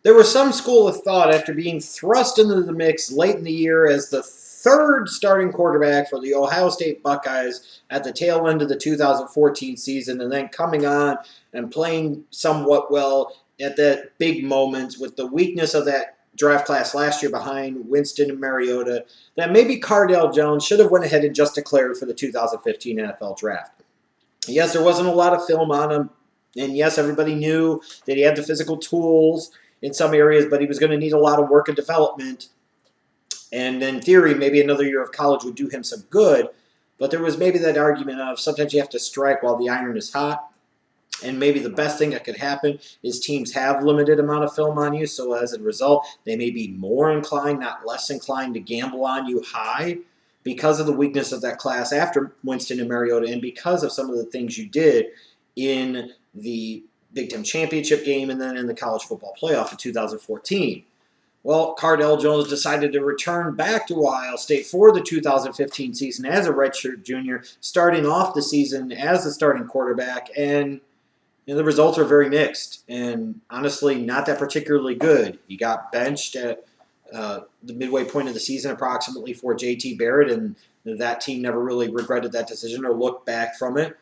There was some school of thought after being thrust into the mix late in the year as the third starting quarterback for the Ohio State Buckeyes at the tail end of the 2014 season, and then coming on and playing somewhat well at that big moment with the weakness of that draft class last year behind Winston and Mariota, that maybe Cardale Jones should have went ahead and just declared for the 2015 NFL Draft. Yes, there wasn't a lot of film on him, and yes, everybody knew that he had the physical tools in some areas, but he was going to need a lot of work and development. And in theory, maybe another year of college would do him some good. But there was maybe that argument of sometimes you have to strike while the iron is hot. And maybe the best thing that could happen is teams have limited amount of film on you, so as a result, they may be more inclined, not less inclined, to gamble on you high because of the weakness of that class after Winston and Mariota, and because of some of the things you did in the Big Ten championship game and then in the college football playoff in 2014. Well, Cardale Jones decided to return back to Ohio State for the 2015 season as a redshirt junior, starting off the season as the starting quarterback, and the results are very mixed and honestly not that particularly good. He got benched at the midway point of the season approximately for J.T. Barrett, and that team never really regretted that decision or looked back from it.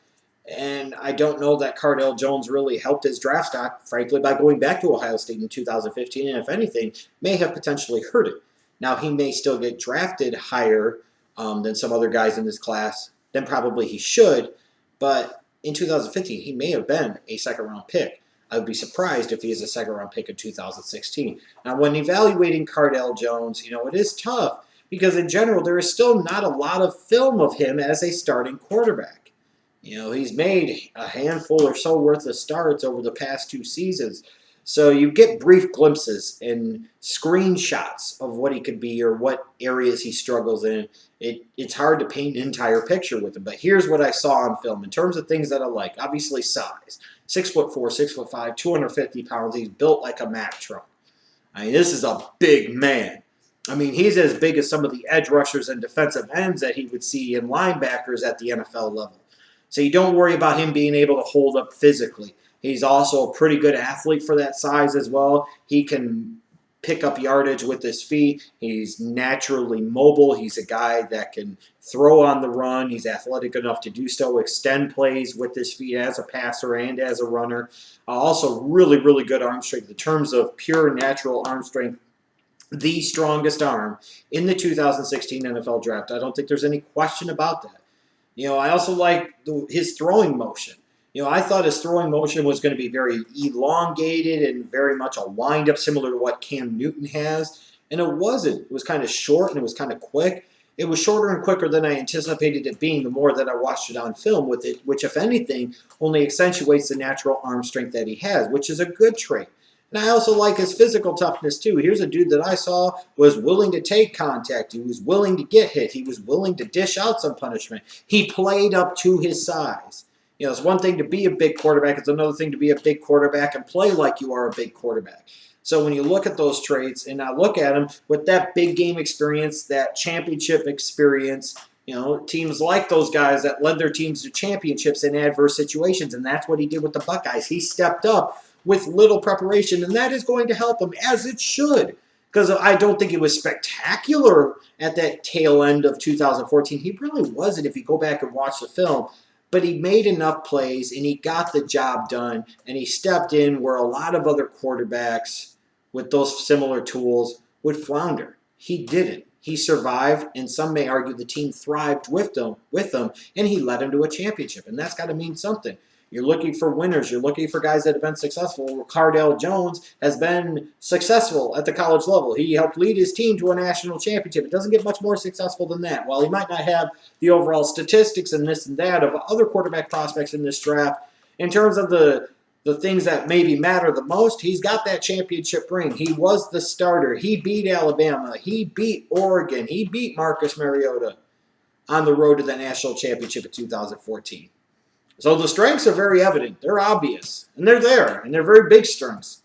And I don't know that Cardale Jones really helped his draft stock, frankly, by going back to Ohio State in 2015, and if anything, may have potentially hurt it. Now, he may still get drafted higher than some other guys in this class, than probably he should, but in 2015, he may have been a second-round pick. I would be surprised if he is a second-round pick in 2016. Now, when evaluating Cardale Jones, it is tough because in general, there is still not a lot of film of him as a starting quarterback. He's made a handful or so worth of starts over the past two seasons. So you get brief glimpses and screenshots of what he could be or what areas he struggles in. It's hard to paint an entire picture with him. But here's what I saw on film in terms of things that I like. Obviously, size. 6'4", 6'5", 250 pounds. He's built like a Mack truck. I mean, this is a big man. I mean, he's as big as some of the edge rushers and defensive ends that he would see in linebackers at the NFL level. So you don't worry about him being able to hold up physically. He's also a pretty good athlete for that size as well. He can pick up yardage with his feet. He's naturally mobile. He's a guy that can throw on the run. He's athletic enough to do so, extend plays with his feet as a passer and as a runner. Also really, really good arm strength in terms of pure natural arm strength. The strongest arm in the 2016 NFL Draft. I don't think there's any question about that. I also like his throwing motion. I thought his throwing motion was going to be very elongated and very much a windup, similar to what Cam Newton has. And it wasn't. It was kind of short and it was kind of quick. It was shorter and quicker than I anticipated it being the more that I watched it on film with it, which, if anything, only accentuates the natural arm strength that he has, which is a good trait. And I also like his physical toughness, too. Here's a dude that I saw was willing to take contact. He was willing to get hit. He was willing to dish out some punishment. He played up to his size. It's one thing to be a big quarterback. It's another thing to be a big quarterback and play like you are a big quarterback. So when you look at those traits, and I look at him with that big game experience, that championship experience, teams like those guys that led their teams to championships in adverse situations, and that's what he did with the Buckeyes. He stepped up with little preparation, and that is going to help him, as it should, because I don't think it was spectacular at that tail end of 2014. He really wasn't if you go back and watch the film, but he made enough plays, and he got the job done, and he stepped in where a lot of other quarterbacks with those similar tools would flounder. He didn't. He survived, and some may argue the team thrived with them, and he led them to a championship, and that's got to mean something. You're looking for winners. You're looking for guys that have been successful. Cardale Jones has been successful at the college level. He helped lead his team to a national championship. It doesn't get much more successful than that. While he might not have the overall statistics and this and that of other quarterback prospects in this draft, in terms of the things that maybe matter the most, he's got that championship ring. He was the starter. He beat Alabama. He beat Oregon. He beat Marcus Mariota on the road to the national championship in 2014. So the strengths are very evident. They're obvious, and they're there, and they're very big strengths.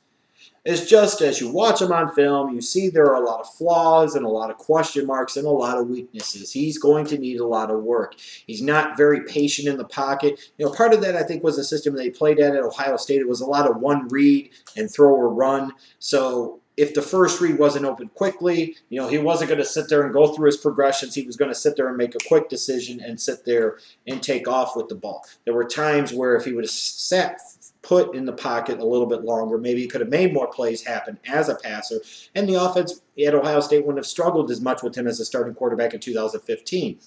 It's just as you watch him on film, you see there are a lot of flaws and a lot of question marks and a lot of weaknesses. He's going to need a lot of work. He's not very patient in the pocket. Part of that I think was the system they played at Ohio State. It was a lot of one read and throw or run. So if the first read wasn't open quickly, he wasn't going to sit there and go through his progressions. He was going to sit there and make a quick decision and sit there and take off with the ball. There were times where if he would have sat put in the pocket a little bit longer, maybe he could have made more plays happen as a passer, and the offense at Ohio State wouldn't have struggled as much with him as a starting quarterback in 2015.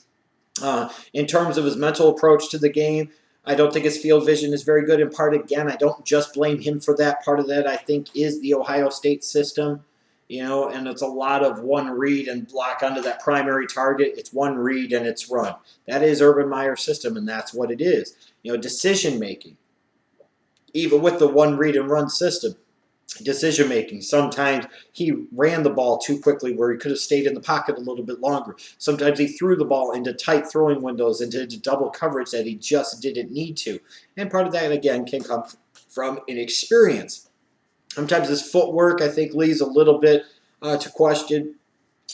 In terms of his mental approach to the game, I don't think his field vision is very good. In part, again, I don't just blame him for that. Part of that, I think, is the Ohio State system. And it's a lot of one read and block onto that primary target. It's one read and it's run. That is Urban Meyer's system, and that's what it is. Decision making. Even with the one read and run system, decision making. Sometimes he ran the ball too quickly where he could have stayed in the pocket a little bit longer. Sometimes he threw the ball into tight throwing windows, into double coverage that he just didn't need to. And part of that, again, can come from inexperience. Sometimes his footwork, I think, leaves a little bit to question.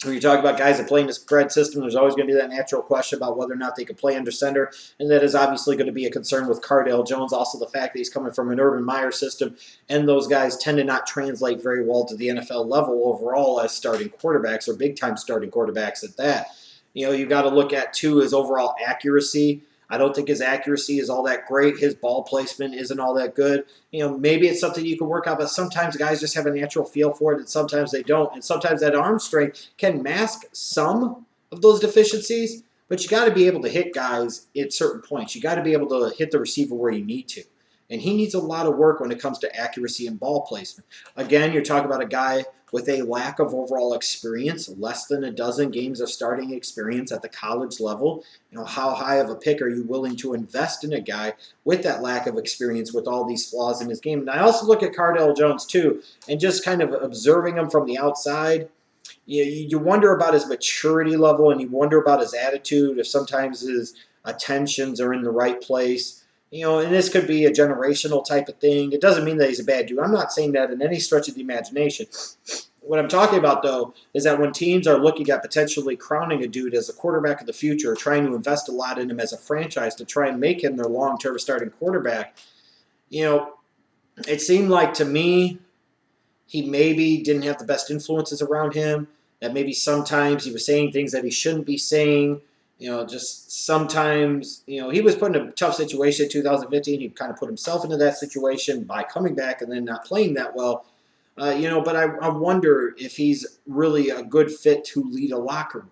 When you talk about guys that play in the spread system, there's always going to be that natural question about whether or not they can play under center, and that is obviously going to be a concern with Cardale Jones. Also, the fact that he's coming from an Urban Meyer system, and those guys tend to not translate very well to the NFL level overall as starting quarterbacks, or big-time starting quarterbacks at that. You got to look at, too, his overall accuracy. I don't think his accuracy is all that great. His ball placement isn't all that good. Maybe it's something you can work out, but sometimes guys just have a natural feel for it, and sometimes they don't. And sometimes that arm strength can mask some of those deficiencies, but you got to be able to hit guys at certain points. You got to be able to hit the receiver where you need to. And he needs a lot of work when it comes to accuracy and ball placement. Again, you're talking about a guy with a lack of overall experience, less than a dozen games of starting experience at the college level. How high of a pick are you willing to invest in a guy with that lack of experience with all these flaws in his game? And I also look at Cardale Jones, too, and just kind of observing him from the outside. You wonder about his maturity level, and you wonder about his attitude, if sometimes his attentions are in the right place. And this could be a generational type of thing. It doesn't mean that he's a bad dude. I'm not saying that in any stretch of the imagination. What I'm talking about, though, is that when teams are looking at potentially crowning a dude as a quarterback of the future, trying to invest a lot in him as a franchise to try and make him their long-term starting quarterback, it seemed like to me he maybe didn't have the best influences around him, that maybe sometimes he was saying things that he shouldn't be saying. Just sometimes, he was put in a tough situation in 2015. He kind of put himself into that situation by coming back and then not playing that well. But I wonder if he's really a good fit to lead a locker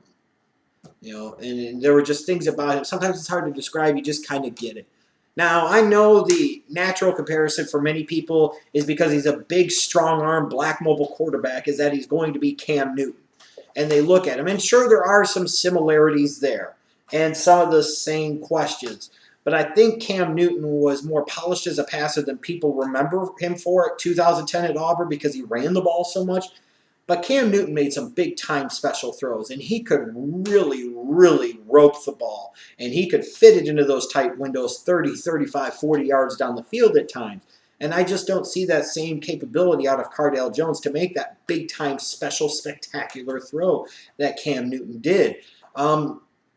room. And there were just things about him. Sometimes it's hard to describe. You just kind of get it. Now, I know the natural comparison for many people is because he's a big, strong-arm, black mobile quarterback, is that he's going to be Cam Newton. And they look at him. And sure, there are some similarities there and some of the same questions. But I think Cam Newton was more polished as a passer than people remember him for at 2010 at Auburn because he ran the ball so much. But Cam Newton made some big-time special throws, and he could really, really rope the ball. And he could fit it into those tight windows 30, 35, 40 yards down the field at times. And I just don't see that same capability out of Cardale Jones to make that big-time special, spectacular throw that Cam Newton did.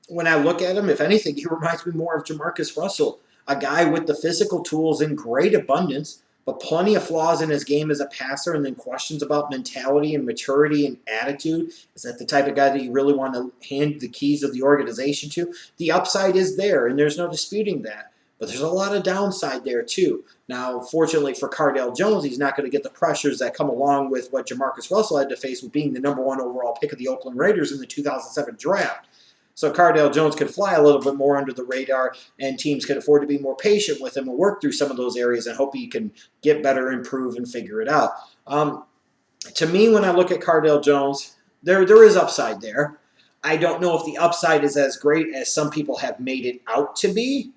When I look at him, if anything, he reminds me more of Jamarcus Russell, a guy with the physical tools in great abundance, but plenty of flaws in his game as a passer, and then questions about mentality and maturity and attitude. Is that the type of guy that you really want to hand the keys of the organization to? The upside is there, and there's no disputing that. But there's a lot of downside there, too. Now, fortunately for Cardale Jones, he's not going to get the pressures that come along with what Jamarcus Russell had to face with being the #1 overall pick of the Oakland Raiders in the 2007 draft. So Cardale Jones could fly a little bit more under the radar, and teams can afford to be more patient with him and work through some of those areas and hope he can get better, improve, and figure it out. To me, when I look at Cardale Jones, there is upside there. I don't know if the upside is as great as some people have made it out to be.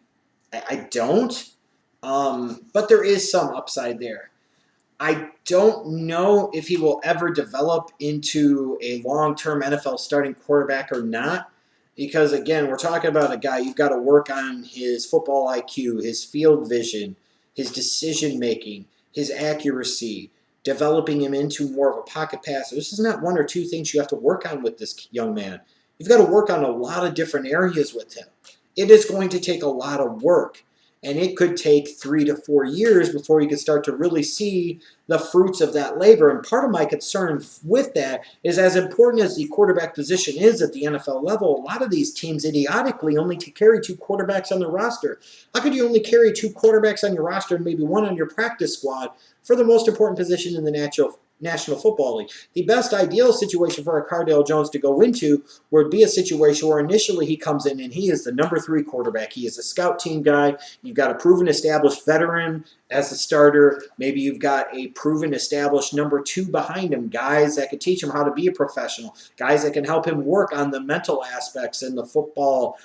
I don't. But there is some upside there. I don't know if he will ever develop into a long-term NFL starting quarterback or not. Because, again, we're talking about a guy, you've got to work on his football IQ, his field vision, his decision-making, his accuracy, developing him into more of a pocket passer. This is not one or two things you have to work on with this young man. You've got to work on a lot of different areas with him. It is going to take a lot of work. And it could take 3 to 4 years before you can start to really see the fruits of that labor. And part of my concern with that is, as important as the quarterback position is at the NFL level, a lot of these teams idiotically only carry 2 quarterbacks on their roster. How could you only carry 2 quarterbacks on your roster and maybe 1 on your practice squad for the most important position in the National Football League? The best ideal situation for a Cardale Jones to go into would be a situation where initially he comes in and he is the number 3 quarterback. He is a scout team guy. You've got a proven established veteran as a starter. Maybe you've got a proven established number 2 behind him, guys that can teach him how to be a professional, guys that can help him work on the mental aspects and the football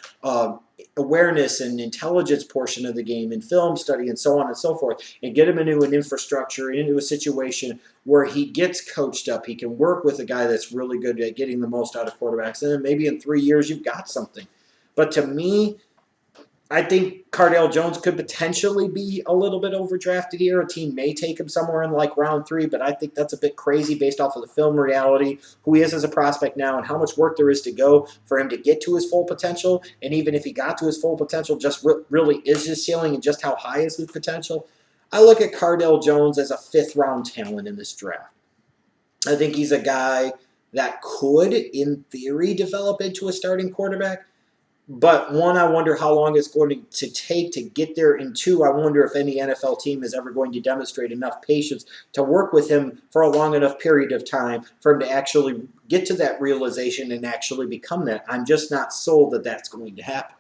awareness and intelligence portion of the game and film study and so on and so forth, and get him into an infrastructure, into a situation where he gets coached up. He can work with a guy that's really good at getting the most out of quarterbacks, and then maybe in 3 years you've got something. But to me, I think Cardale Jones could potentially be a little bit overdrafted here. A team may take him somewhere in like round 3, but I think that's a bit crazy based off of the film reality, who he is as a prospect now, and how much work there is to go for him to get to his full potential. And even if he got to his full potential, just really is his ceiling and just how high is his potential? I look at Cardale Jones as a 5th-round talent in this draft. I think he's a guy that could, in theory, develop into a starting quarterback. But 1, I wonder how long it's going to take to get there. And 2, I wonder if any NFL team is ever going to demonstrate enough patience to work with him for a long enough period of time for him to actually get to that realization and actually become that. I'm just not sold that that's going to happen.